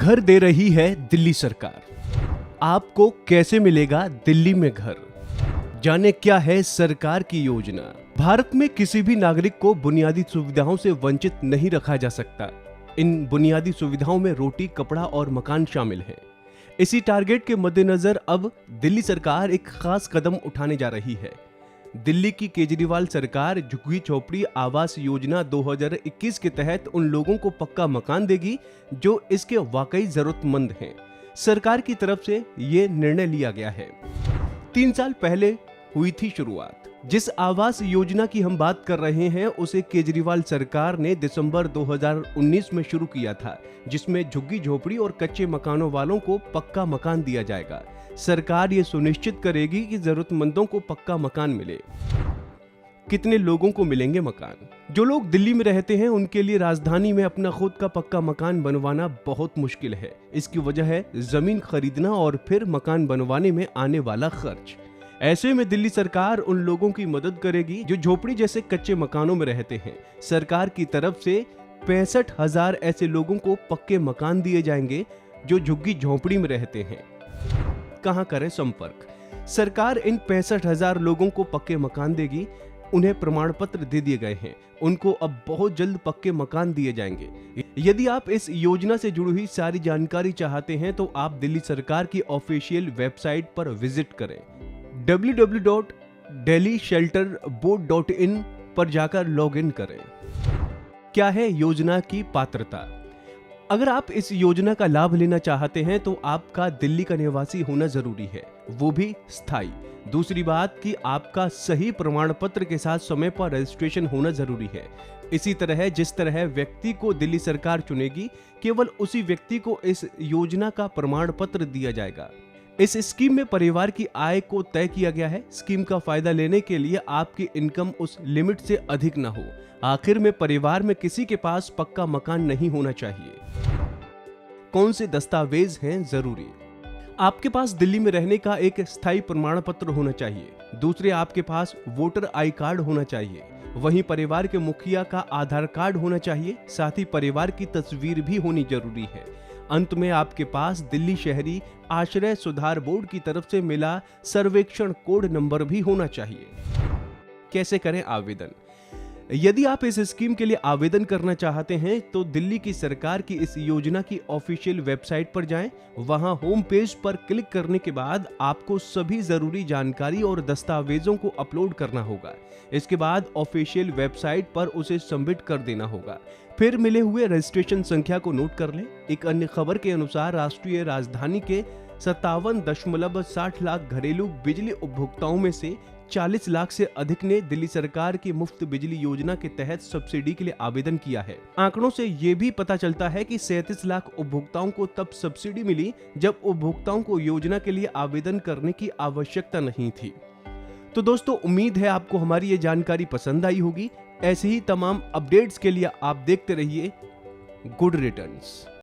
घर दे रही है दिल्ली सरकार। आपको कैसे मिलेगा दिल्ली में घर? जाने क्या है सरकार की योजना। भारत में किसी भी नागरिक को बुनियादी सुविधाओं से वंचित नहीं रखा जा सकता। इन बुनियादी सुविधाओं में रोटी, कपड़ा और मकान शामिल हैं। इसी टारगेट के मद्देनजर अब दिल्ली सरकार एक खास कदम उठाने जा रही है। दिल्ली की केजरीवाल सरकार झुग्गी झोपड़ी आवास योजना 2021 के तहत उन लोगों को पक्का मकान देगी जो इसके वाकई जरूरतमंद हैं। सरकार की तरफ से ये निर्णय लिया गया है। 3 साल पहले हुई थी शुरुआत। जिस आवास योजना की हम बात कर रहे हैं उसे केजरीवाल सरकार ने दिसंबर 2019 में शुरू किया था, जिसमें झुग्गी झोपड़ी और कच्चे मकानों वालों को पक्का मकान दिया जाएगा। सरकार ये सुनिश्चित करेगी कि जरूरतमंदों को पक्का मकान मिले। कितने लोगों को मिलेंगे मकान? जो लोग दिल्ली में रहते हैं उनके लिए राजधानी में अपना खुद का पक्का मकान बनवाना बहुत मुश्किल है। इसकी वजह है जमीन खरीदना और फिर मकान बनवाने में आने वाला खर्च। ऐसे में दिल्ली सरकार उन लोगों की मदद करेगी जो झोपड़ी जैसे कच्चे मकानों में रहते हैं। सरकार की तरफ से 65,000 ऐसे लोगों को पक्के मकान दिए जाएंगे जो झुग्गी झोपड़ी में रहते हैं। कहां करें संपर्क? सरकार इन 65,000 लोगों को पक्के मकान देगी। उन्हें प्रमाण पत्र दे दिए गए हैं। उनको अब बहुत जल्द पक्के मकान दिए जाएंगे। यदि आप इस योजना से जुड़ी हुई सारी जानकारी चाहते हैं तो आप दिल्ली सरकार की ऑफिशियल वेबसाइट पर विजिट करें। www.delhishelterboard.in पर जाकर लॉगिन करें। क्या है योजना की पात्रता? अगर आप इस योजना का लाभ लेना चाहते हैं तो आपका दिल्ली का निवासी होना जरूरी है, वो भी स्थायी। दूसरी बात कि आपका सही प्रमाण पत्र के साथ समय पर रजिस्ट्रेशन होना जरूरी है। इसी तरह जिस तरह व्यक्ति को दिल्ली सरकार चुनेगी, केवल उसी व्यक्ति को इस योजना का प्रमाण पत्र दिया जाएगा। इस स्कीम में परिवार की आय को तय किया गया है। स्कीम का फायदा लेने के लिए आपकी इनकम उस लिमिट से अधिक न हो। आखिर में परिवार में किसी के पास पक्का मकान नहीं होना चाहिए। कौन से दस्तावेज हैं जरूरी? आपके पास दिल्ली में रहने का एक स्थायी प्रमाण पत्र होना चाहिए। दूसरे, आपके पास वोटर आई कार्ड होना चाहिए। वहीं परिवार के मुखिया का आधार कार्ड होना चाहिए। साथ ही परिवार की तस्वीर भी होनी जरूरी है। अंत में आपके पास दिल्ली शहरी आश्रय सुधार बोर्ड की तरफ से मिला सर्वेक्षण कोड नंबर भी होना चाहिए। कैसे करें आवेदन? यदि आप इस स्कीम के लिए आवेदन करना चाहते हैं तो दिल्ली की सरकार की इस योजना की ऑफिशियल वेबसाइट पर जाएं। वहां होम पेज पर क्लिक करने के बाद आपको सभी जरूरी जानकारी और दस्तावेजों को अपलोड करना होगा। इसके बाद ऑफिशियल वेबसाइट पर उसे सबमिट कर देना होगा। फिर मिले हुए रजिस्ट्रेशन संख्या को नोट कर लें। एक अन्य खबर के अनुसार राष्ट्रीय राजधानी के 57.60 लाख घरेलू बिजली उपभोक्ताओं में से 40 लाख से अधिक ने दिल्ली सरकार की मुफ्त बिजली योजना के तहत सब्सिडी के लिए आवेदन किया है। आंकड़ों से ये भी पता चलता है कि 37 लाख उपभोक्ताओं को तब सब्सिडी मिली जब उपभोक्ताओं को योजना के लिए आवेदन करने की आवश्यकता नहीं थी। तो दोस्तों, उम्मीद है आपको हमारी ये जानकारी पसंद आई होगी। ऐसे ही तमाम अपडेट्स के लिए आप देखते रहिए गुड रिटर्न्स।